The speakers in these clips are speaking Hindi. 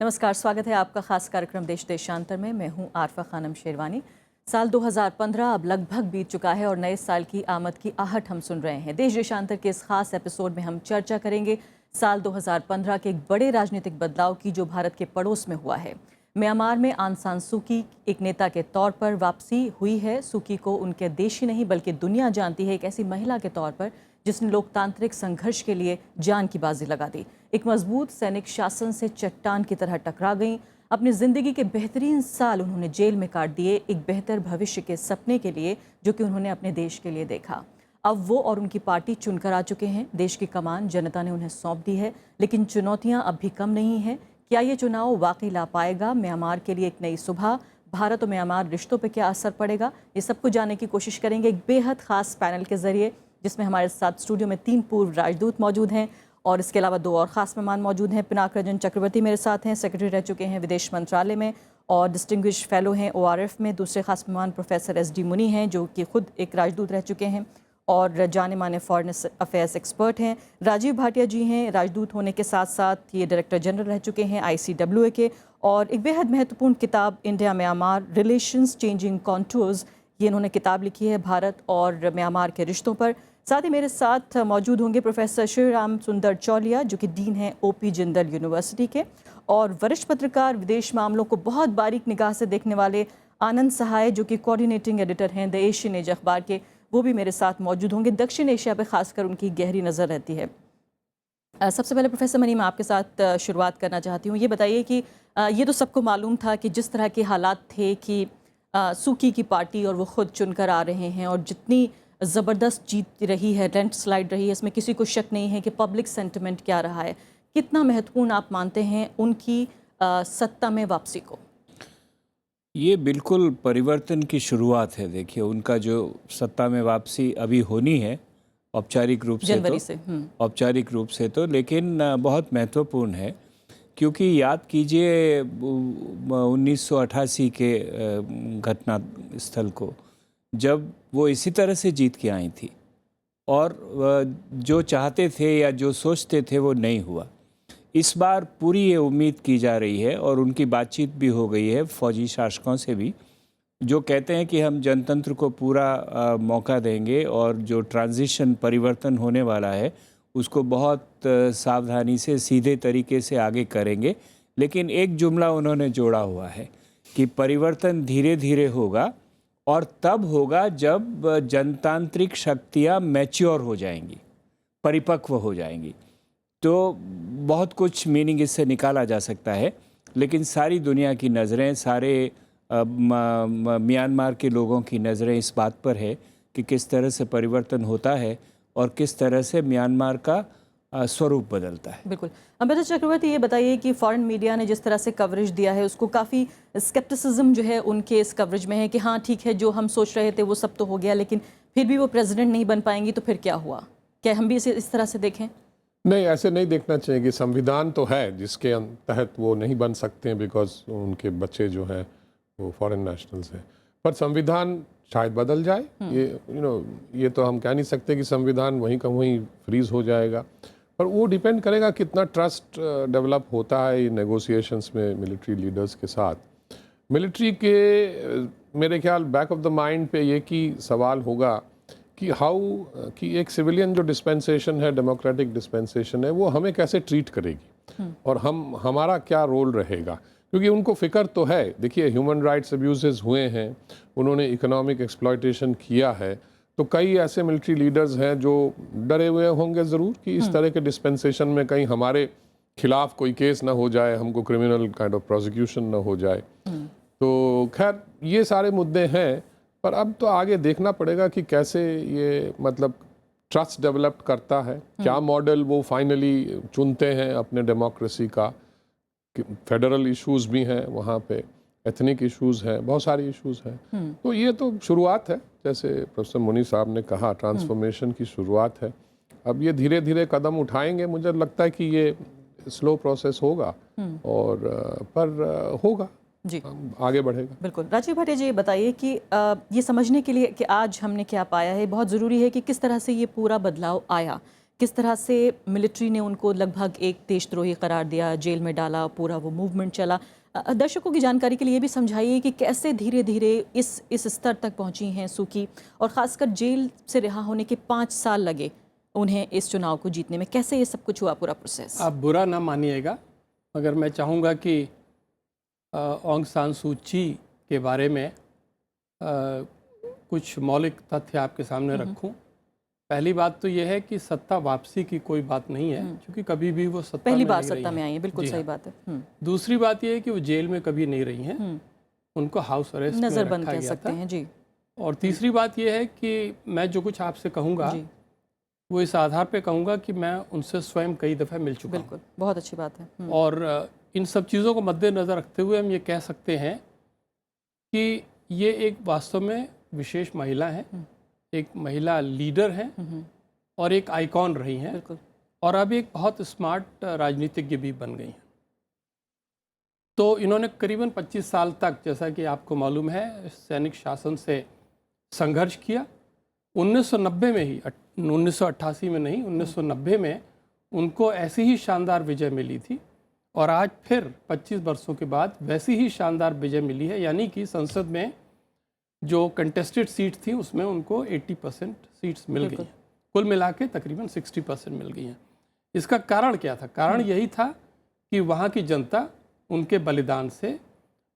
नमस्कार, स्वागत है आपका खास कार्यक्रम देश देशांतर में। मैं हूं आरफा खानम शेरवानी। साल 2015 अब लगभग बीत चुका है और नए साल की आमद की आहट हम सुन रहे हैं। देश देशांतर के इस खास एपिसोड में हम चर्चा करेंगे साल 2015 के एक बड़े राजनीतिक बदलाव की जो भारत के पड़ोस में हुआ है। म्यांमार में आंग सान सू की एक नेता के तौर पर वापसी हुई है। सू की को उनके देश ही नहीं बल्कि दुनिया जानती है एक ऐसी महिला के तौर पर जिसने लोकतांत्रिक संघर्ष के लिए जान की बाजी लगा दी। एक मजबूत सैनिक शासन से चट्टान की तरह टकरा गईं। अपनी जिंदगी के बेहतरीन साल उन्होंने जेल में काट दिए एक बेहतर भविष्य के सपने के लिए जो कि उन्होंने अपने देश के लिए देखा। अब वो और उनकी पार्टी चुनकर आ चुके हैं। देश की कमान जनता ने उन्हें सौंप दी है, लेकिन चुनौतियां अब भी कम नहीं हैं। क्या ये चुनाव वाकई ला पाएगा म्यांमार के लिए एक नई सुबह? भारत और म्यांमार रिश्तों पर क्या असर पड़ेगा? ये सब कुछ जानने की कोशिश करेंगे एक बेहद खास पैनल के जरिए, जिसमें हमारे साथ स्टूडियो में 3 पूर्व राजदूत मौजूद हैं और इसके अलावा 2 और ख़ास मेहमान मौजूद हैं। पिनाक रंजन चक्रवर्ती मेरे साथ हैं, सेक्रेटरी रह चुके हैं विदेश मंत्रालय में और डिस्टिंग्विश फेलो हैं ORF में। दूसरे खास मेहमान प्रोफेसर SD मुनी हैं जो कि खुद एक राजदूत रह चुके हैं और जाने माने फॉरेन अफेयर्स एक्सपर्ट हैं। राजीव भाटिया जी हैं, राजदूत होने के साथ साथ ये डायरेक्टर जनरल रह चुके हैं ICWA के, और एक बेहद महत्वपूर्ण किताब India Myanmar relations changing contours, ये इन्होंने किताब लिखी है भारत और म्यांमार के रिश्तों पर। साथ ही मेरे साथ मौजूद होंगे प्रोफेसर श्री राम सुंदर चौलिया जो कि डीन हैं OP जिंदल यूनिवर्सिटी के, और वरिष्ठ पत्रकार विदेश मामलों को बहुत बारीक निगाह से देखने वाले आनंद सहाय जो कि कोऑर्डिनेटिंग एडिटर हैं द एशियन एज अखबार के, वो भी मेरे साथ मौजूद होंगे। दक्षिण एशिया पे खासकर उनकी गहरी नज़र रहती है। सबसे पहले प्रोफेसर मनी, मैं आपके साथ शुरुआत करना चाहती हूँ। ये बताइए कि ये तो सबको मालूम था कि जिस तरह के हालात थे कि सूकी की पार्टी और वो खुद चुनकर आ रहे हैं और जितनी ज़बरदस्त जीत रही है, लैंड स्लाइड रही है, इसमें किसी को शक नहीं है कि पब्लिक सेंटिमेंट क्या रहा है। कितना महत्वपूर्ण आप मानते हैं उनकी सत्ता में वापसी को? ये बिल्कुल परिवर्तन की शुरुआत है। देखिए, उनका जो सत्ता में वापसी अभी होनी है औपचारिक रूप से जनवरी तो से औपचारिक रूप से तो, लेकिन बहुत महत्वपूर्ण है क्योंकि याद कीजिए 1988 के घटना स्थल को, जब वो इसी तरह से जीत के आई थी और जो चाहते थे या जो सोचते थे वो नहीं हुआ। इस बार पूरी ये उम्मीद की जा रही है और उनकी बातचीत भी हो गई है फौजी शासकों से भी, जो कहते हैं कि हम जनतंत्र को पूरा मौका देंगे और जो ट्रांजिशन परिवर्तन होने वाला है उसको बहुत सावधानी से सीधे तरीके से आगे करेंगे। लेकिन एक जुमला उन्होंने जोड़ा हुआ है कि परिवर्तन धीरे धीरे होगा और तब होगा जब जनतांत्रिक शक्तियाँ मैच्योर हो जाएंगी, परिपक्व हो जाएंगी। तो बहुत कुछ मीनिंग इससे निकाला जा सकता है, लेकिन सारी दुनिया की नज़रें, सारे म्यांमार के लोगों की नज़रें इस बात पर है कि किस तरह से परिवर्तन होता है और किस तरह से म्यांमार का स्वरूप बदलता है। बिल्कुल। अमृता चक्रवर्ती, ये बताइए कि फॉरेन मीडिया ने जिस तरह से कवरेज दिया है उसको काफ़ी स्केप्टिसिज्म जो है उनके इस कवरेज में है कि हाँ ठीक है, जो हम सोच रहे थे वो सब तो हो गया, लेकिन फिर भी वो प्रेसिडेंट नहीं बन पाएंगी, तो फिर क्या हुआ? क्या हम भी इसे इस तरह से देखें? नहीं, ऐसे नहीं देखना चाहिए कि संविधान तो है जिसके तहत वो नहीं बन सकते हैं बिकॉज उनके बच्चे जो हैं वो फॉरेन नेशनल्स हैं, पर संविधान शायद बदल जाए। ये तो हम कह नहीं सकते कि संविधान वहीं का वहीं फ्रीज हो जाएगा, पर वो डिपेंड करेगा कितना ट्रस्ट डेवलप होता है नेगोशिएशंस में मिलिट्री लीडर्स के साथ। मिलिट्री के मेरे ख्याल बैक ऑफ द माइंड पे ये कि सवाल होगा कि कि एक सिविलियन जो डिस्पेंसेशन है, डेमोक्रेटिक डिस्पेंसेशन है, वो हमें कैसे ट्रीट करेगी और हमारा क्या रोल रहेगा, क्योंकि उनको फ़िक्र तो है। देखिए, ह्यूमन राइट्स अब्यूजेस हुए हैं, उन्होंने इकोनॉमिक एक्सप्लॉयटेशन किया है, तो कई ऐसे मिलिट्री लीडर्स हैं जो डरे हुए होंगे ज़रूर कि इस तरह के डिस्पेंसेशन में कहीं हमारे खिलाफ कोई केस ना हो जाए, हमको क्रिमिनल काइंड ऑफ प्रोसिक्यूशन ना हो जाए। तो खैर ये सारे मुद्दे हैं, पर अब तो आगे देखना पड़ेगा कि कैसे ये मतलब ट्रस्ट डेवलप करता है, क्या मॉडल वो फाइनली चुनते हैं अपने डेमोक्रेसी का। फेडरल इश्यूज भी हैं वहाँ पे, एथनिक इश्यूज हैं, बहुत सारे इश्यूज हैं। तो ये तो शुरुआत है, जैसे प्रोफेसर मुनी साहब ने कहा, ट्रांसफॉर्मेशन की शुरुआत है। अब ये धीरे धीरे कदम उठाएंगे। मुझे लगता है कि ये स्लो प्रोसेस होगा और पर होगा जी, आगे बढ़ेगा। बिल्कुल। राजीव भाटिया जी, ये बताइए कि ये समझने के लिए कि आज हमने क्या पाया है, बहुत ज़रूरी है कि किस तरह से ये पूरा बदलाव आया, किस तरह से मिलिट्री ने उनको लगभग एक देशद्रोही करार दिया, जेल में डाला, पूरा वो मूवमेंट चला। दर्शकों की जानकारी के लिए भी समझाइए कि कैसे धीरे धीरे इस स्तर तक पहुंची हैं सू की, और ख़ासकर जेल से रिहा होने के 5 साल लगे उन्हें इस चुनाव को जीतने में। कैसे ये सब कुछ हुआ, पूरा प्रोसेस? आप बुरा ना मानिएगा मगर मैं चाहूँगा कि ऑंग सान सू की के बारे में कुछ मौलिक तथ्य आपके सामने रखूं। पहली बात तो यह है कि सत्ता वापसी की कोई बात नहीं है, क्योंकि कभी भी वो सत्ता पहली में बार नहीं सत्ता रही में हैं। आई है, बिल्कुल जी सही हाँ। बात है। दूसरी बात यह है कि वो जेल में कभी नहीं रही हैं, उनको हाउस अरेस्ट में नज़रबंद रखा कह गया सकते था। हैं जी। और तीसरी बात यह है कि मैं जो कुछ आपसे कहूँगा जी वो इस आधार पे कहूँगा कि मैं उनसे स्वयं कई दफ़े मिल चुका हूँ। बिल्कुल, बहुत अच्छी बात है। और इन सब चीज़ों को मद्देनज़र रखते हुए हम ये कह सकते हैं कि ये एक वास्तव में विशेष महिला है, एक महिला लीडर हैं और एक आइकॉन रही हैं, बिल्कुल। और अब एक बहुत स्मार्ट राजनीतिज्ञ भी बन गई हैं। तो इन्होंने करीबन 25 साल तक, जैसा कि आपको मालूम है, सैनिक शासन से संघर्ष किया। 1990 में ही, 1988 में नहीं, 1990 में उनको ऐसी ही शानदार विजय मिली थी, और आज फिर 25 वर्षों के बाद वैसी ही शानदार विजय मिली है। यानी कि संसद में जो कंटेस्टेड सीट थी उसमें उनको 80% सीट्स मिल गई हैं। कुल मिला के तकरीबन 60% मिल गई हैं। इसका कारण क्या था? कारण यही था कि वहाँ की जनता उनके बलिदान से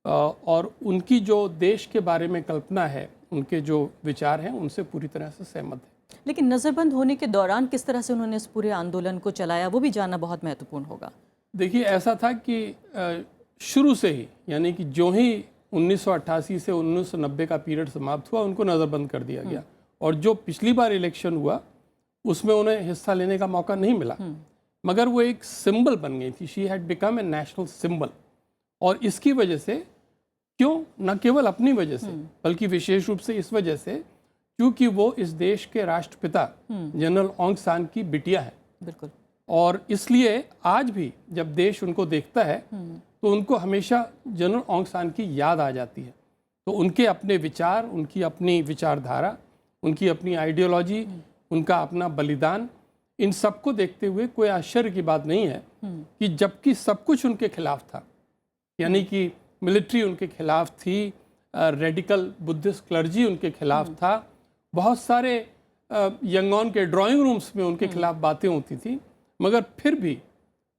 और उनकी जो देश के बारे में कल्पना है, उनके जो विचार हैं, उनसे पूरी तरह से सहमत है। लेकिन नज़रबंद होने के दौरान किस तरह से उन्होंने इस पूरे आंदोलन को चलाया, वो भी जानना बहुत महत्वपूर्ण होगा। देखिए, ऐसा था कि शुरू से ही, यानी कि जो ही 1988 से 1990 का पीरियड समाप्त हुआ, उनको नज़रबंद कर दिया गया। और जो पिछली बार इलेक्शन हुआ उसमें उन्हें हिस्सा लेने का मौका नहीं मिला, मगर वो एक सिंबल बन गई थी। She had become a national symbol. और इसकी वजह से, क्यों, न केवल अपनी वजह से बल्कि विशेष रूप से इस वजह से क्योंकि वो इस देश के राष्ट्रपिता जनरल ऑंग सान की बिटिया है। बिल्कुल। और इसलिए आज भी जब देश उनको देखता है तो उनको हमेशा जनरल ऑंग सान की याद आ जाती है। तो उनके अपने विचार, उनकी अपनी विचारधारा, उनकी अपनी आइडियोलॉजी, उनका अपना बलिदान, इन सबको देखते हुए कोई आश्चर्य की बात नहीं है कि जबकि सब कुछ उनके खिलाफ था, यानी कि मिलिट्री उनके खिलाफ थी, रेडिकल बुद्धिस्ट क्लर्जी उनके खिलाफ था, बहुत सारे यंगॉन के ड्राइंग रूम्स में उनके खिलाफ बातें होती थी, मगर फिर भी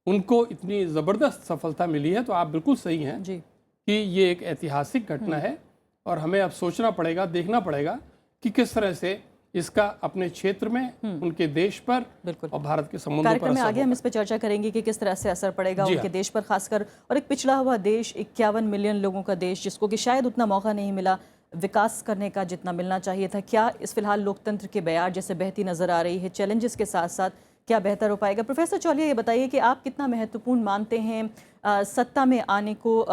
उनको इतनी ज़बरदस्त सफलता मिली है। तो आप बिल्कुल सही हैं जी कि ये एक ऐतिहासिक घटना है, और हमें अब सोचना पड़ेगा, देखना पड़ेगा कि किस तरह से इसका अपने क्षेत्र में, उनके देश पर बिल्कुल और भारत के संबंधों पर कार्यक्रम में असर आगे हम होगा। इस पर चर्चा करेंगे कि किस तरह से असर पड़ेगा जी उनके हाँ। देश पर, खासकर, और एक पिछड़ा हुआ देश, 51 मिलियन लोगों का देश, जिसको कि शायद उतना मौका नहीं मिला विकास करने का जितना मिलना चाहिए था। क्या इस फिलहाल लोकतंत्र के बयार जैसे बहती नजर आ रही है, चैलेंजेस के साथ साथ क्या बेहतर हो पाएगा? प्रोफेसर चौलिया, ये बताइए कि आप कितना महत्वपूर्ण मानते हैं सत्ता में आने को,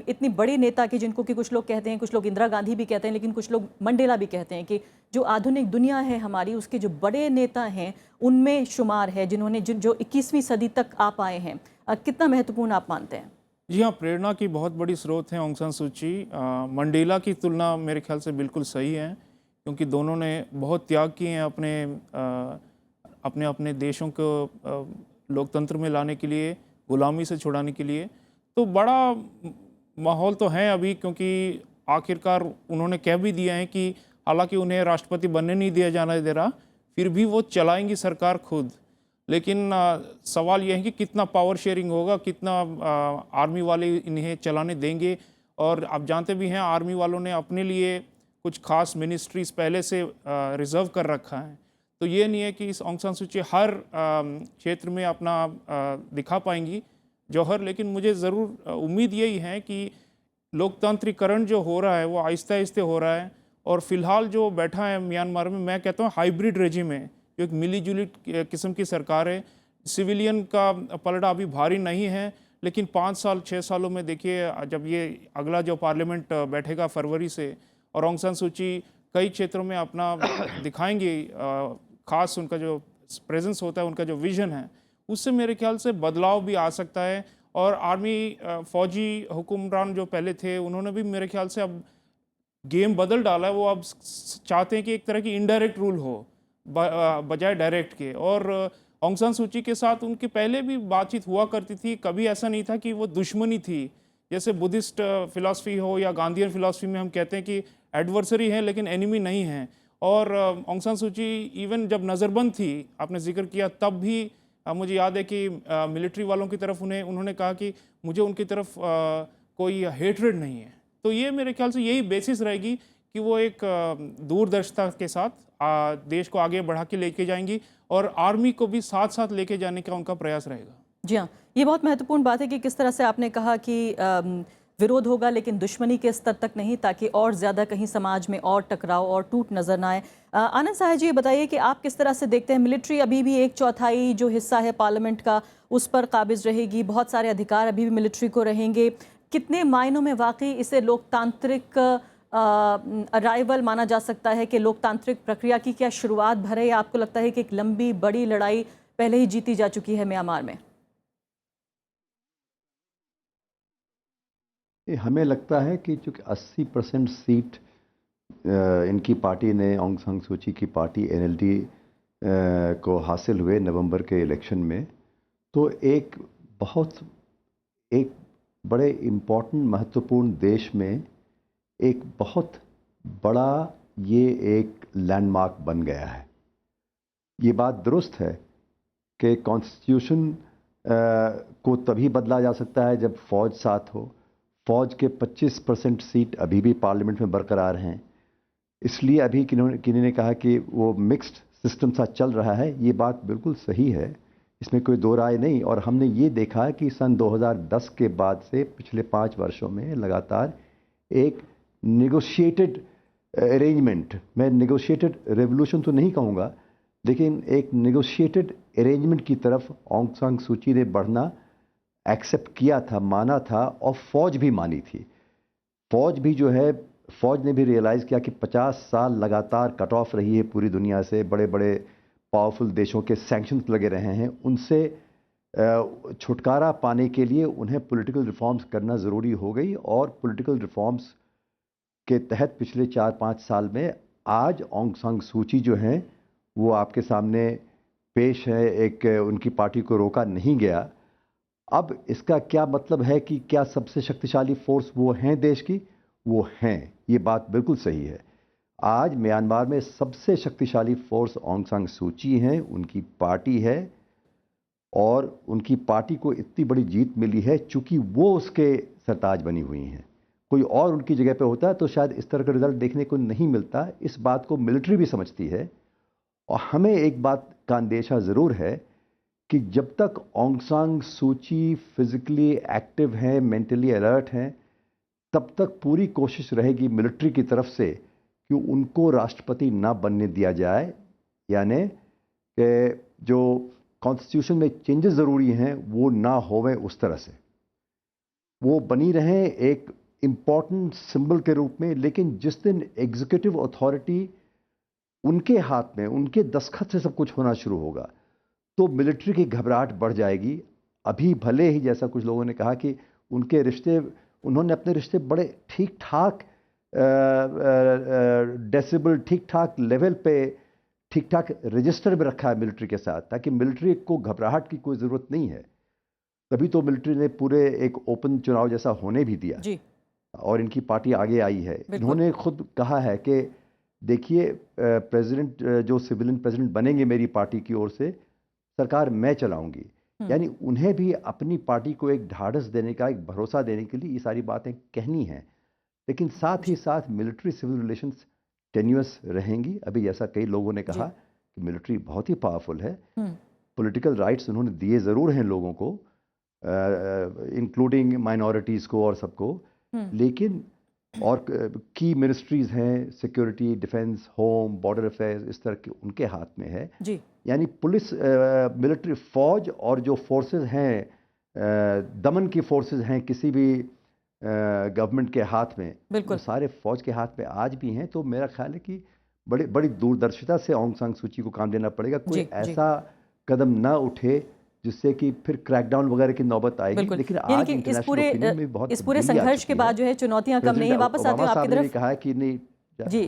इतनी बड़ी नेता की, जिनको कि कुछ लोग कहते हैं, कुछ लोग इंदिरा गांधी भी कहते हैं, लेकिन कुछ लोग मंडेला भी कहते हैं कि जो आधुनिक दुनिया है हमारी, उसके जो बड़े नेता हैं उनमें शुमार है, जिन्होंने जो 21वीं सदी तक आ पाए हैं। कितना महत्वपूर्ण आप मानते हैं? जी हाँ, प्रेरणा की बहुत बड़ी स्रोत है ऑंग सान सू की। मंडेला की तुलना मेरे ख्याल से बिल्कुल सही है, क्योंकि दोनों ने बहुत त्याग किए हैं अपने देशों को लोकतंत्र में लाने के लिए, गुलामी से छुड़ाने के लिए। तो बड़ा माहौल तो है अभी, क्योंकि आखिरकार उन्होंने कह भी दिया है कि हालांकि उन्हें राष्ट्रपति बनने नहीं दिया जाना दे रहा, फिर भी वो चलाएंगी सरकार खुद। लेकिन सवाल यह है कि कितना पावर शेयरिंग होगा, कितना आर्मी वाले इन्हें चलाने देंगे। और आप जानते भी हैं, आर्मी वालों ने अपने लिए कुछ खास मिनिस्ट्रीज पहले से रिजर्व कर रखा है। तो ये नहीं है कि इस ऑंग सान सू की हर क्षेत्र में अपना दिखा पाएंगी जौहर। लेकिन मुझे ज़रूर उम्मीद यही है कि लोकतांत्रिकरण जो हो रहा है वो आहिस्ते आहिस्ते हो रहा है। और फिलहाल जो बैठा है म्यांमार में, मैं कहता हूँ हाइब्रिड रेजिम है, जो एक मिली जुली किस्म की सरकार है। सिविलियन का पलड़ा अभी भारी नहीं है, लेकिन 5 साल 6 सालों में देखिए, जब ये अगला जो पार्लियामेंट बैठेगा फरवरी से, और ऑंग सान सू की कई क्षेत्रों में अपना दिखाएंगे, खास उनका जो प्रेजेंस होता है, उनका जो विजन है, उससे मेरे ख्याल से बदलाव भी आ सकता है। और आर्मी फौजी हुक्मरान जो पहले थे, उन्होंने भी मेरे ख्याल से अब गेम बदल डाला है। वो अब चाहते हैं कि एक तरह की इनडायरेक्ट रूल हो, बजाय डायरेक्ट के। और ऑन्ग सान सूची के साथ उनकी पहले भी बातचीत हुआ करती थी, कभी ऐसा नहीं था कि वो दुश्मनी थी। जैसे बुद्धिस्ट फिलॉसफी हो या गांधीयन फिलॉसफी में हम कहते हैं कि एडवर्सरी है लेकिन एनिमी नहीं है। और ऑन्ग सान सूची इवन जब नज़रबंद थी, आपने जिक्र किया, तब भी मुझे याद है कि मिलिट्री वालों की तरफ उन्होंने कहा कि मुझे उनकी तरफ कोई हेट्रेड नहीं है। तो ये मेरे ख्याल से यही बेसिस रहेगी कि वो एक दूरदर्शिता के साथ देश को आगे बढ़ा के लेके जाएंगी और आर्मी को भी साथ साथ लेके जाने का उनका प्रयास रहेगा। जी हाँ, ये बहुत महत्वपूर्ण बात है कि किस तरह से आपने कहा कि विरोध होगा लेकिन दुश्मनी के स्तर तक नहीं, ताकि और ज़्यादा कहीं समाज में और टकराव और टूट नज़र ना आए। आनंद साहब जी, ये बताइए कि आप किस तरह से देखते हैं, मिलिट्री अभी भी 1/4 जो हिस्सा है पार्लियामेंट का उस पर काबिज रहेगी, बहुत सारे अधिकार अभी भी मिलिट्री को रहेंगे। कितने मायनों में वाकई इसे लोकतांत्रिक अराइवल माना जा सकता है कि लोकतांत्रिक प्रक्रिया की क्या शुरुआत भर है, या आपको लगता है कि एक लंबी बड़ी लड़ाई पहले ही जीती जा चुकी है म्यांमार में? हमें लगता है कि चूँकि 80% सीट इनकी पार्टी ने, ऑन्ग सान सूची की पार्टी एनएलडी को हासिल हुए नवंबर के इलेक्शन में, तो एक बड़े इम्पोर्टेंट महत्वपूर्ण देश में एक बहुत बड़ा ये एक लैंडमार्क बन गया है। ये बात दुरुस्त है कि कॉन्स्टिट्यूशन को तभी बदला जा सकता है जब फ़ौज साथ हो। फ़ौज के 25% सीट अभी भी पार्लियामेंट में बरकरार हैं। इसलिए अभी किन्हीं ने कहा कि वो मिक्स्ड सिस्टम सा चल रहा है, ये बात बिल्कुल सही है, इसमें कोई दो राय नहीं। और हमने ये देखा कि सन 2010 के बाद से पिछले 5 वर्षों में लगातार एक नेगोशिएटेड अरेंजमेंट, मैं नेगोशिएटेड रेवोल्यूशन तो नहीं कहूँगा, लेकिन एक नेगोशिएटेड अरेंजमेंट की तरफ ऑन्ग सान सूची ने बढ़ना एक्सेप्ट किया था, माना था, और फ़ौज भी मानी थी। फ़ौज भी जो है, फ़ौज ने भी रियलाइज़ किया कि 50 साल लगातार कट ऑफ रही है पूरी दुनिया से, बड़े बड़े पावरफुल देशों के सैंक्शंस लगे रहे हैं, उनसे छुटकारा पाने के लिए उन्हें पॉलिटिकल रिफॉर्म्स करना ज़रूरी हो गई। और पॉलिटिकल रिफॉर्म्स के तहत पिछले 4-5 साल में आज ऑन्ग सान सूची जो हैं वो आपके सामने पेश है। एक उनकी पार्टी को रोका नहीं गया। अब इसका क्या मतलब है कि क्या सबसे शक्तिशाली फोर्स वो हैं देश की? वो हैं, ये बात बिल्कुल सही है। आज म्यांमार में सबसे शक्तिशाली फोर्स ऑन्ग सान सूची हैं, उनकी पार्टी है, और उनकी पार्टी को इतनी बड़ी जीत मिली है चूँकि वो उसके सरताज बनी हुई हैं। कोई और उनकी जगह पे होता तो शायद इस तरह का रिजल्ट देखने को नहीं मिलता। इस बात को मिलिट्री भी समझती है। और हमें एक बात का अंदेशा ज़रूर है कि जब तक ऑन्ग सान सूची फिज़िकली एक्टिव हैं, मेंटली अलर्ट हैं, तब तक पूरी कोशिश रहेगी मिलिट्री की तरफ से कि उनको राष्ट्रपति ना बनने दिया जाए। यानी कि जो कॉन्स्टिट्यूशन में चेंजेस ज़रूरी हैं वो ना होवें, उस तरह से वो बनी रहें एक इम्पॉर्टेंट सिंबल के रूप में। लेकिन जिस दिन एग्जीक्यूटिव अथॉरिटी उनके हाथ में, उनके दस्तखत से सब कुछ होना शुरू होगा, तो मिलिट्री की घबराहट बढ़ जाएगी। अभी भले ही जैसा कुछ लोगों ने कहा कि उनके रिश्ते, उन्होंने अपने रिश्ते बड़े ठीक ठाक डेसिबल, ठीक ठाक लेवल पे, ठीक ठाक रजिस्टर में रखा है मिलिट्री के साथ, ताकि मिलिट्री को घबराहट की कोई ज़रूरत नहीं है। तभी तो मिलिट्री ने पूरे एक ओपन चुनाव जैसा होने भी दिया जी। और इनकी पार्टी आगे आई है। इन्होंने खुद कहा है कि देखिए, प्रेसिडेंट जो सिविलियन प्रेसिडेंट बनेंगे मेरी पार्टी की ओर से, सरकार मैं चलाऊंगी। यानी उन्हें भी अपनी पार्टी को एक ढाढ़स देने का, एक भरोसा देने के लिए ये सारी बातें कहनी हैं। लेकिन साथ ही साथ मिलिट्री सिविल रिलेशंस टेन्यूअस रहेंगी। अभी जैसा कई लोगों ने कहा कि मिलिट्री बहुत ही पावरफुल है, पॉलिटिकल राइट्स उन्होंने दिए ज़रूर हैं लोगों को, इंक्लूडिंग माइनॉरिटीज़ को और सबको, लेकिन और की मिनिस्ट्रीज़ हैं, security, defence, home, border affairs, इस तरह के उनके हाथ में है जी। यानी पुलिस, मिलिट्री, फौज और जो फोर्सेस हैं, दमन की फोर्सेस हैं किसी भी गवर्नमेंट के हाथ में, वो सारे फौज के हाथ में आज भी हैं। तो मेरा ख्याल है कि बड़ी दूरदर्शिता से ऑन्ग सान सूची को काम देना पड़ेगा। कोई ऐसा कदम ना उठे जिससे कि फिर क्रैकडाउन वगैरह की नौबत आएगी। लेकिन आज इंटरनेशनल ओपिनियन में बहुत इस पूरे संघर्ष के बाद जो है चुनौतियां कम नहीं है। वापस आते हैं आपकी तरफ। कहा कि नहीं जी,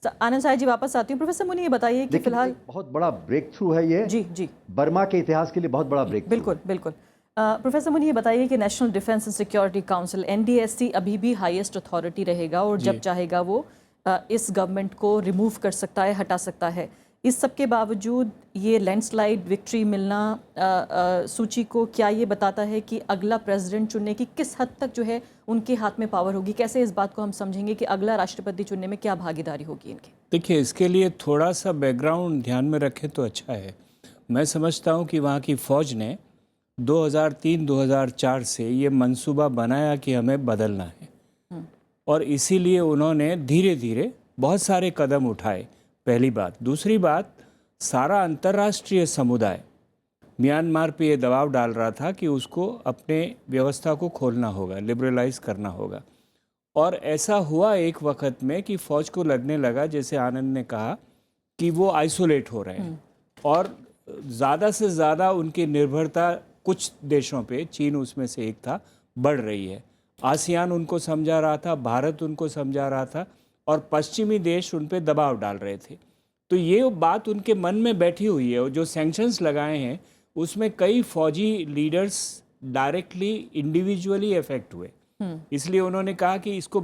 आनंद साय जी वापस आती हूँ। प्रोफेसर मुनी ये बताइए कि लेकिन फिलहाल एक बहुत बड़ा ब्रेक थ्रू है ये, जी जी बर्मा के इतिहास के लिए बहुत बड़ा ब्रेक। बिल्कुल बिल्कुल। प्रोफेसर मुनी ये बताइए कि national defence and security council NDSC अभी भी हाईएस्ट अथॉरिटी रहेगा और जब चाहेगा वो इस गवर्नमेंट को रिमूव कर सकता है, हटा सकता है। इस सब के बावजूद ये लैंडस्लाइड विक्ट्री मिलना सूची को क्या ये बताता है कि अगला प्रेसिडेंट चुनने की किस हद तक जो है उनके हाथ में पावर होगी? कैसे इस बात को हम समझेंगे कि अगला राष्ट्रपति चुनने में क्या भागीदारी होगी इनकी? देखिए, इसके लिए थोड़ा सा बैकग्राउंड ध्यान में रखें तो अच्छा है। मैं समझता हूँ कि वहाँ की फ़ौज ने 2003-2004 से ये मंसूबा बनाया कि हमें बदलना है, और इसीलिए उन्होंने धीरे धीरे बहुत सारे कदम उठाए। पहली बात। दूसरी बात, सारा अंतर्राष्ट्रीय समुदाय म्यांमार पे ये दबाव डाल रहा था कि उसको अपने व्यवस्था को खोलना होगा, लिबरलाइज करना होगा। और ऐसा हुआ एक वक्त में कि फ़ौज को लगने लगा, जैसे आनंद ने कहा, कि वो आइसोलेट हो रहे हैं और ज़्यादा से ज़्यादा उनकी निर्भरता कुछ देशों पे, चीन उसमें से एक था, बढ़ रही है। आसियान उनको समझा रहा था, भारत उनको समझा रहा था, और पश्चिमी देश उन पे दबाव डाल रहे थे। तो ये बात उनके मन में बैठी हुई है, और जो सैंक्शंस लगाए हैं उसमें कई फौजी लीडर्स डायरेक्टली इंडिविजुअली इफेक्ट हुए। इसलिए उन्होंने कहा कि इसको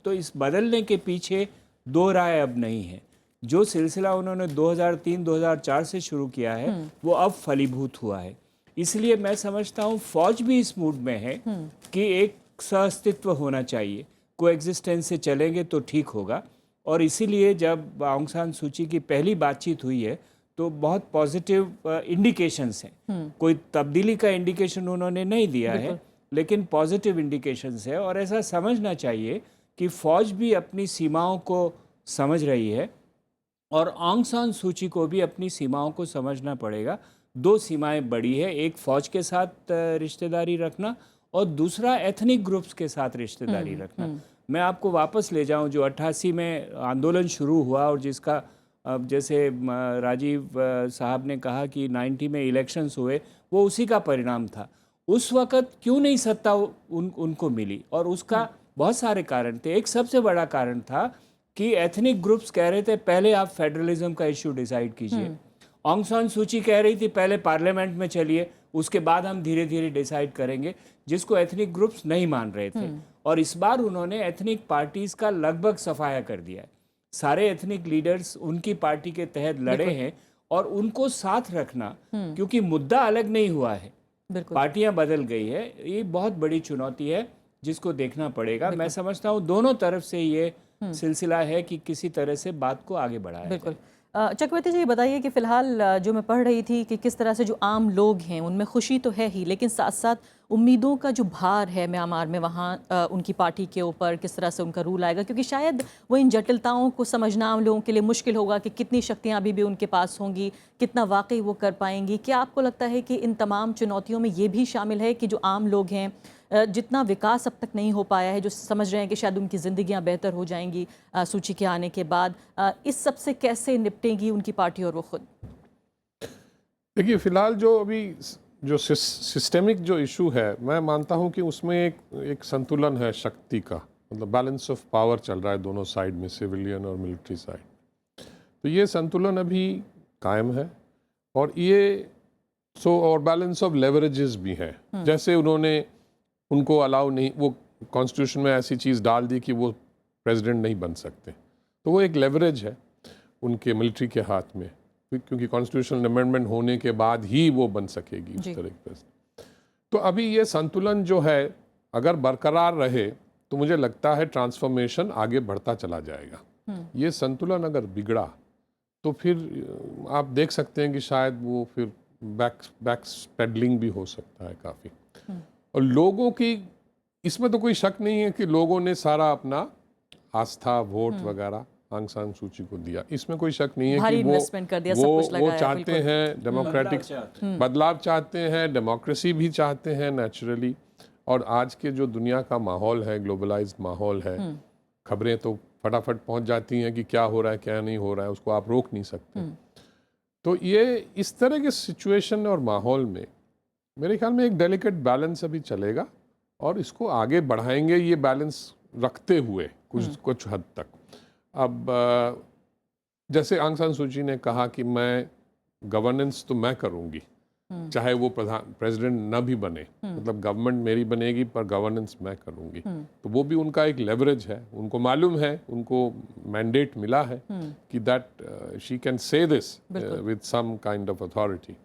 तो इस बदलने के पीछे दो राय अब नहीं है। जो सिलसिला उन्होंने 2003-2004 से शुरू किया है वो अब फलीभूत हुआ है। इसलिए मैं समझता हूँ फौज भी इस मूड में है कि एक सहअस्तित्व होना चाहिए, कोएग्जिस्टेंस से चलेंगे तो ठीक होगा। और इसीलिए जब आउंग सान सूची की पहली बातचीत हुई है तो बहुत पॉजिटिव इंडिकेशंस हैं। कोई तब्दीली का इंडिकेशन उन्होंने नहीं दिया है, लेकिन पॉजिटिव इंडिकेशंस है। और ऐसा समझना चाहिए कि फ़ौज भी अपनी सीमाओं को समझ रही है और आउंग सान सूची को भी अपनी सीमाओं को समझना पड़ेगा। दो सीमाएं बड़ी है, एक फ़ौज के साथ रिश्तेदारी रखना और दूसरा एथनिक ग्रुप्स के साथ रिश्तेदारी रखना। मैं आपको वापस ले जाऊं, जो 88 में आंदोलन शुरू हुआ और जिसका जैसे राजीव साहब ने कहा कि 90 में इलेक्शंस हुए, वो उसी का परिणाम था। उस वक़्त क्यों नहीं सत्ता उनको मिली, और उसका बहुत सारे कारण थे। एक सबसे बड़ा कारण था कि एथनिक ग्रुप्स कह रहे थे पहले आप फेडरलिज्म का इश्यू डिसाइड कीजिए। आउंग सान सूची कह रही थी पहले पार्लियामेंट में चलिए, उसके बाद हम धीरे धीरे डिसाइड करेंगे, जिसको एथनिक ग्रुप्स नहीं मान रहे थे। और इस बार उन्होंने एथनिक पार्टीज का लगभग सफाया कर दिया है। सारे एथनिक लीडर्स उनकी पार्टी के तहत लड़े हैं और उनको साथ रखना, क्योंकि मुद्दा अलग नहीं हुआ है, पार्टियां बदल गई है। ये बहुत बड़ी चुनौती है जिसको देखना पड़ेगा। मैं समझता हूँ दोनों तरफ से ये सिलसिला है कि किसी तरह से बात को आगे बढ़ाया। बिल्कुल। चक्रवर्ती जी, ये बताइए कि फ़िलहाल जो मैं पढ़ रही थी कि किस तरह से जो आम लोग हैं उनमें खुशी तो है ही, लेकिन साथ साथ उम्मीदों का जो भार है म्यांमार में, वहाँ उनकी पार्टी के ऊपर किस तरह से उनका रूल आएगा, क्योंकि शायद वो इन जटिलताओं को समझना आम लोगों के लिए मुश्किल होगा कि कितनी शक्तियाँ अभी भी उनके पास होंगी, कितना वाकई वो कर पाएंगी। क्या आपको लगता है कि इन तमाम चुनौतियों में ये भी शामिल है कि जो आम लोग हैं, जितना विकास अब तक नहीं हो पाया है, जो समझ रहे हैं कि शायद उनकी ज़िंदगियां बेहतर हो जाएंगी सूची के आने के बाद, इस सब से कैसे निपटेंगी उनकी पार्टी और वो खुद? देखिए, फिलहाल जो अभी जो सिस्टेमिक जो इशू है, मैं मानता हूं कि उसमें एक संतुलन है शक्ति का, मतलब बैलेंस ऑफ पावर चल रहा है दोनों साइड में, सिविलियन और मिलिट्री साइड। तो ये संतुलन अभी कायम है और ये और बैलेंस ऑफ लेवरेजेस भी है। जैसे उन्होंने उनको अलाउ नहीं, वो कॉन्स्टिट्यूशन में ऐसी चीज़ डाल दी कि वो प्रेसिडेंट नहीं बन सकते, तो वो एक लेवरेज है उनके मिलिट्री के हाथ में, क्योंकि कॉन्स्टिट्यूशनल अमेंडमेंट होने के बाद ही वो बन सकेगी उस तरह की प्रेसिडेंट। तो अभी ये संतुलन जो है अगर बरकरार रहे तो मुझे लगता है ट्रांसफॉर्मेशन आगे बढ़ता चला जाएगा। ये संतुलन अगर बिगड़ा तो फिर आप देख सकते हैं कि शायद वो फिर बैक पेडलिंग भी हो सकता है काफ़ी। और लोगों की इसमें तो कोई शक नहीं है कि लोगों ने सारा अपना आस्था, वोट वगैरह आंग सान सूची को दिया, इसमें कोई शक नहीं है कि वो चाहते हैं डेमोक्रेटिक बदलाव चाहते हैं, डेमोक्रेसी भी चाहते हैं नेचुरली। और आज के जो दुनिया का माहौल है, ग्लोबलाइज्ड माहौल है, खबरें तो फटाफट पहुंच जाती हैं कि क्या हो रहा है क्या नहीं हो रहा है, उसको आप रोक नहीं सकते। तो ये इस तरह के सिचुएशन और माहौल में मेरे ख्याल में एक डेलिकेट बैलेंस अभी चलेगा और इसको आगे बढ़ाएंगे, ये बैलेंस रखते हुए कुछ हद तक। अब जैसे आंग सान सूची ने कहा कि मैं गवर्नेंस तो मैं करूंगी, चाहे वो प्रेसिडेंट न भी बने, मतलब गवर्नमेंट मेरी बनेगी पर गवर्नेंस मैं करूंगी। तो वो भी उनका एक लेवरेज है, उनको मालूम है, उनको मैंडेट मिला है कि that she can say this with some kind of authority.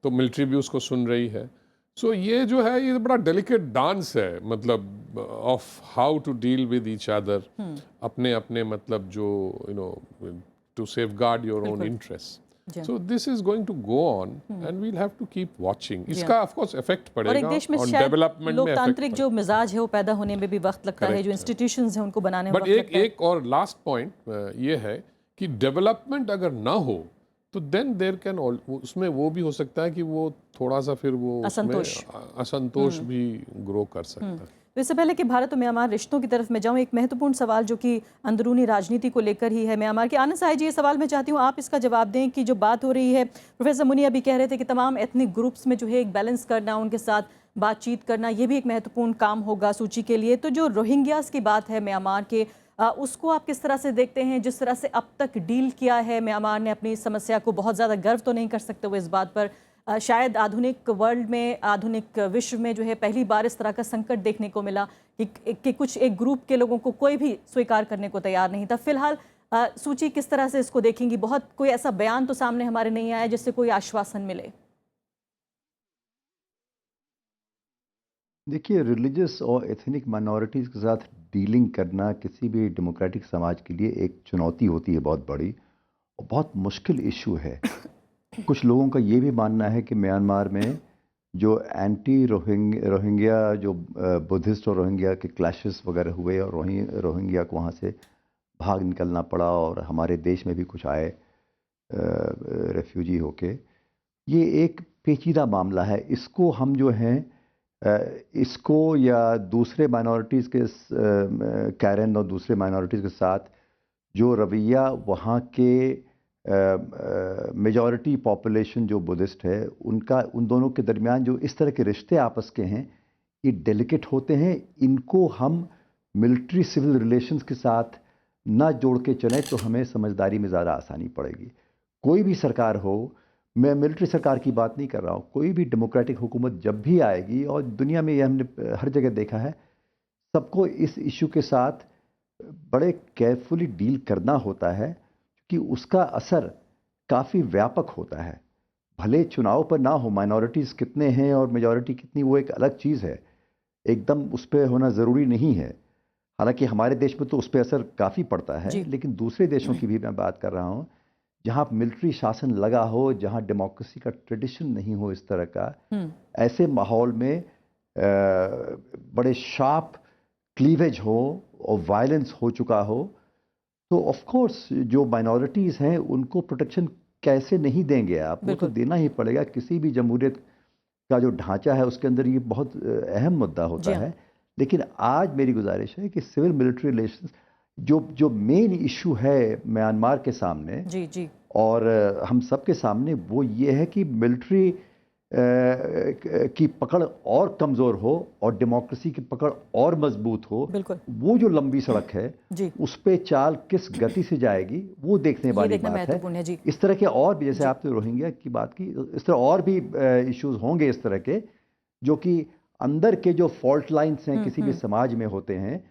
तो मिलिट्री भी उसको सुन रही है। सो ये जो है ये बड़ा डेलिकेट डांस है, मतलब of how to deal with each other, अपने अपने मतलब जो to safeguard your own interest. So this is going to go on and we'll have to keep watching. इसका of course effect और एक पड़ेगा देश में और शायद डेवलपमेंट में लोकतांत्रिक जो मिजाज है वो पैदा होने में भी वक्त लगता है, जो इंस्टीट्यूशंस हैं उनको बनाने में बट वक्त लगता है। एक और लास्ट पॉइंट ये है कि डेवलपमेंट अगर ना हो तो देन देयर कैन उसमें वो भी हो सकता है कि वो थोड़ा सा फिर वो असंतोष भी ग्रो कर सकता है। इससे पहले कि भारत और म्यांमार रिश्तों की तरफ मैं जाऊं, एक महत्वपूर्ण सवाल जो कि अंदरूनी राजनीति को लेकर ही है म्यांमार के। आनंद साहिब जी, ये सवाल मैं चाहती हूं आप इसका जवाब दें कि जो बात हो रही है, प्रोफेसर मुनी अभी कह रहे थे कि तमाम एथनिक ग्रुप्स में जो है एक बैलेंस करना, उनके साथ बातचीत करना, ये भी एक महत्वपूर्ण काम होगा सूची के लिए। तो जो रोहिंग्यास की बात है म्यांमार के, उसको आप किस तरह से देखते हैं? जिस तरह से अब तक डील किया है म्यांमार ने अपनी समस्या को, बहुत ज़्यादा गर्व तो नहीं कर सकते वो इस बात पर, शायद आधुनिक वर्ल्ड में, आधुनिक विश्व में जो है पहली बार इस तरह का संकट देखने को मिला कि कुछ एक ग्रुप के लोगों को कोई भी स्वीकार करने को तैयार नहीं था। फिलहाल सूची किस तरह से इसको देखेंगी? बहुत कोई ऐसा बयान तो सामने हमारे नहीं आया जिससे कोई आश्वासन मिले। देखिए, रिलीजियस और एथनिक माइनॉरिटीज़ के साथ डीलिंग करना किसी भी डेमोक्रेटिक समाज के लिए एक चुनौती होती है, बहुत बड़ी और बहुत मुश्किल इशू है। कुछ लोगों का ये भी मानना है कि म्यांमार में जो एंटी रोहिंग्या जो बुद्धिस्ट और रोहिंग्या के क्लैशेस वगैरह हुए और रोहिंग्या को वहाँ से भाग निकलना पड़ा और हमारे देश में भी कुछ आए रेफ्यूजी होके, ये एक पेचीदा मामला है। इसको हम जो हैं इसको या दूसरे माइनॉरिटीज़ के कैरन और दूसरे माइनॉरिटीज़ के साथ जो रवैया वहाँ के मेजॉरिटी पॉपुलेशन जो बुद्धिस्ट है उनका, उन दोनों के दरमियान जो इस तरह के रिश्ते आपस के हैं, ये डेलिकेट होते हैं। इनको हम मिलिट्री सिविल रिलेशंस के साथ ना जोड़ के चलें तो हमें समझदारी में ज़्यादा आसानी पड़ेगी। कोई भी सरकार हो, मैं मिलिट्री सरकार की बात नहीं कर रहा हूँ, कोई भी डेमोक्रेटिक हुकूमत जब भी आएगी, और दुनिया में ये हमने हर जगह देखा है, सबको इस इशू के साथ बड़े केयरफुली डील करना होता है कि उसका असर काफ़ी व्यापक होता है। भले चुनाव पर ना हो, माइनॉरिटीज़ कितने हैं और मेजॉरिटी कितनी, वो एक अलग चीज़ है, एकदम उस पर होना ज़रूरी नहीं है। हालांकि हमारे देश में तो उस पर असर काफ़ी पड़ता है, लेकिन दूसरे देशों की भी मैं बात कर रहा हूँ जहाँ मिलिट्री शासन लगा हो, जहाँ डेमोक्रेसी का ट्रेडिशन नहीं हो इस तरह का, ऐसे माहौल में बड़े शार्प क्लीवेज हो और वायलेंस हो चुका हो, तो ऑफ कोर्स जो माइनॉरिटीज़ हैं उनको प्रोटेक्शन कैसे नहीं देंगे आप? वो तो देना ही पड़ेगा। किसी भी जमहूरियत का जो ढांचा है उसके अंदर ये बहुत अहम मुद्दा होता है। लेकिन आज मेरी गुजारिश है कि सिविल मिलिट्री रिलेशंस जो मेन इशू है म्यांमार के सामने जी और हम सब के सामने, वो ये है कि मिलिट्री की पकड़ और कमज़ोर हो और डेमोक्रेसी की पकड़ और मजबूत हो। वो जो लंबी सड़क है उस पे चाल किस गति से जाएगी वो देखने वाली बात है। इस तरह के और भी, जैसे आपने रोहिंग्या की बात की, इस तरह और भी इश्यूज होंगे इस तरह के, जो कि अंदर के जो फॉल्ट लाइन्स हैं किसी भी समाज में होते हैं,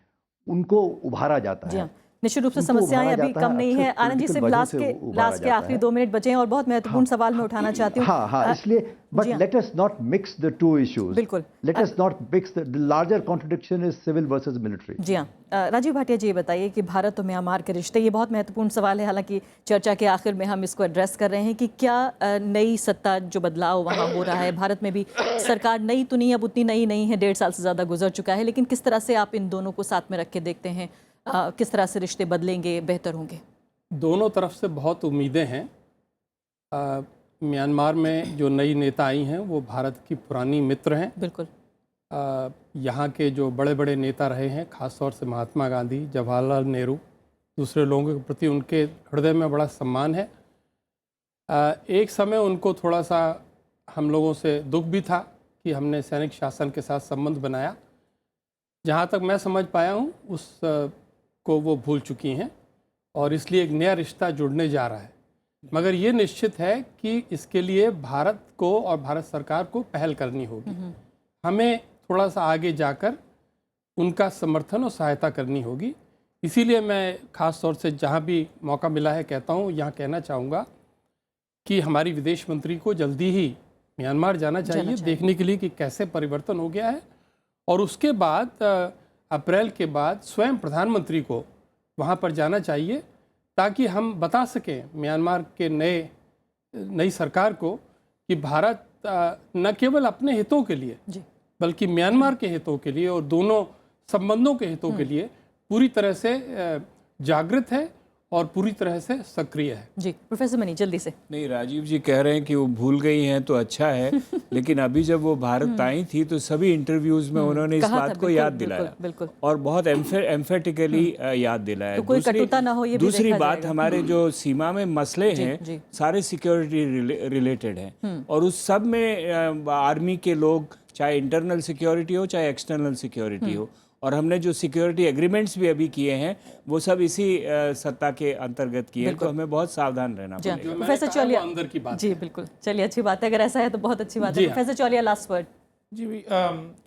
उनको उभारा जाता है। निश्चित रूप से समस्याएं अभी कम नहीं है। आनंद जी, सिर्फ लास्ट के आखिरी 2 मिनट बचे हैं और बहुत महत्वपूर्ण सवाल मैं उठाना चाहती हूँ। इसलिए but let us not mix the two issues. बिल्कुल, let us not mix the larger contradiction is civil versus military. जी हाँ, राजीव भाटिया जी, ये बताइए कि भारत और म्यांमार के रिश्ते, ये बहुत महत्वपूर्ण सवाल है, हालांकि चर्चा के आखिर में हम इसको एड्रेस कर रहे हैं कि क्या नई सत्ता, जो बदलाव वहाँ हो रहा है, भारत में भी सरकार नई तो नहीं, अब उतनी नई नहीं है, 1.5 साल से ज़्यादा गुजर चुका है, लेकिन किस तरह से आप इन दोनों को साथ में रख के देखते हैं? किस तरह से रिश्ते बदलेंगे, बेहतर होंगे? दोनों तरफ से बहुत उम्मीदें हैं। म्यांमार में जो नई नेता आई हैं वो भारत की पुरानी मित्र हैं। बिल्कुल। यहाँ के जो बड़े बड़े नेता रहे हैं, ख़ास तौर से महात्मा गांधी, जवाहरलाल नेहरू, दूसरे लोगों के प्रति उनके हृदय में बड़ा सम्मान है। एक समय उनको थोड़ा सा हम लोगों से दुख भी था कि हमने सैनिक शासन के साथ संबंध बनाया। जहाँ तक मैं समझ पाया हूँ उस को वो भूल चुकी हैं और इसलिए एक नया रिश्ता जुड़ने जा रहा है। मगर ये निश्चित है कि इसके लिए भारत को और भारत सरकार को पहल करनी होगी। हमें थोड़ा सा आगे जाकर उनका समर्थन और सहायता करनी होगी। इसीलिए मैं ख़ास तौर से जहाँ भी मौका मिला है कहता हूँ, यहाँ कहना चाहूँगा कि हमारी विदेश मंत्री को जल्दी ही म्यांमार जाना चाहिए देखने के लिए कि कैसे परिवर्तन हो गया है। और उसके बाद अप्रैल के बाद स्वयं प्रधानमंत्री को वहाँ पर जाना चाहिए ताकि हम बता सकें म्यांमार के नई सरकार को कि भारत न केवल अपने हितों के लिए बल्कि म्यांमार के हितों के लिए और दोनों संबंधों के हितों के लिए पूरी तरह से जागृत है और पूरी तरह से सक्रिय है। जी प्रोफेसर मनी जल्दी से। नहीं, राजीव जी कह रहे हैं कि वो भूल गई हैं तो अच्छा है, लेकिन अभी जब वो भारत आई थी तो सभी इंटरव्यूज में उन्होंने इस बात को याद दिलाया, बिल्कुल और बहुत एम्फेटिकली याद दिलाया। तो कोई कटुता ना हो ये भी दूसरी देखा बात, जाएगा। हमारे जो सीमा में मसले हैं सारे सिक्योरिटी रिलेटेड हैं, और उस सब में आर्मी के लोग, चाहे इंटरनल सिक्योरिटी हो चाहे एक्सटर्नल सिक्योरिटी हो, और हमने जो सिक्योरिटी एग्रीमेंट्स भी अभी किए हैं वो सब इसी सत्ता के अंतर्गत किए हैं, तो हमें बहुत सावधान रहना पड़ेगा। प्रोफेसर चौलिया अंदर की बात जी बिल्कुल, चलिए अच्छी बात है, अगर ऐसा है तो बहुत अच्छी बात है। Professor Chaulia last word. जी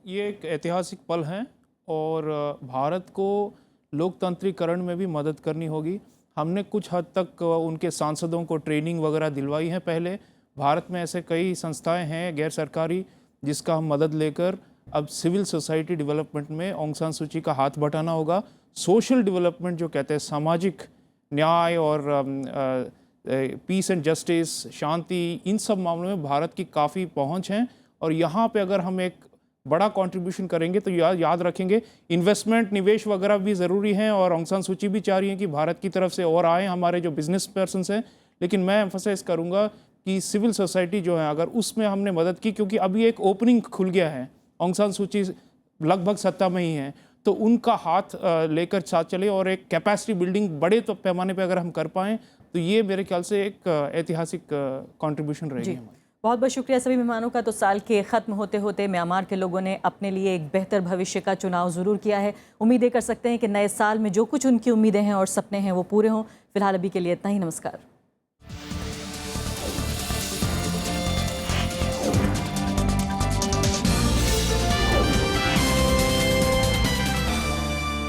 ये एक ऐतिहासिक पल है और भारत को लोकतंत्रीकरण में भी मदद करनी होगी। हमने कुछ हद तक उनके सांसदों को ट्रेनिंग वगैरह दिलवाई है। पहले भारत में ऐसे कई संस्थाएं हैं गैर सरकारी जिसका हम मदद लेकर अब सिविल सोसाइटी डेवलपमेंट में ऑंग सान सू की का हाथ बटाना होगा। सोशल डेवलपमेंट जो कहते हैं, सामाजिक न्याय और पीस एंड जस्टिस, शांति, इन सब मामलों में भारत की काफ़ी पहुंच है और यहाँ पे अगर हम एक बड़ा कंट्रीब्यूशन करेंगे तो याद रखेंगे इन्वेस्टमेंट, निवेश वगैरह भी ज़रूरी हैं और ऑंग सान सू की भी चाह रही हैं कि भारत की तरफ से और आए हमारे जो बिजनेस पर्सनस हैं। लेकिन मैं एम्फसाइज करूँगा कि सिविल सोसाइटी जो है अगर उसमें हमने मदद की, क्योंकि अभी एक ओपनिंग खुल गया है, ऑंग सान सू की लगभग सत्ता में ही है, तो उनका हाथ लेकर साथ चले और एक कैपेसिटी बिल्डिंग बड़े तो पैमाने पे अगर हम कर पाएँ तो ये मेरे ख्याल से एक ऐतिहासिक कंट्रीब्यूशन रहेगी हमारी। बहुत बहुत शुक्रिया सभी मेहमानों का। तो साल के ख़त्म होते होते म्यांमार के लोगों ने अपने लिए एक बेहतर भविष्य का चुनाव ज़रूर किया है। उम्मीदें कर सकते हैं कि नए साल में जो कुछ उनकी उम्मीदें हैं और सपने हैं वो पूरे हों। फिलहाल अभी के लिए इतना ही, नमस्कार।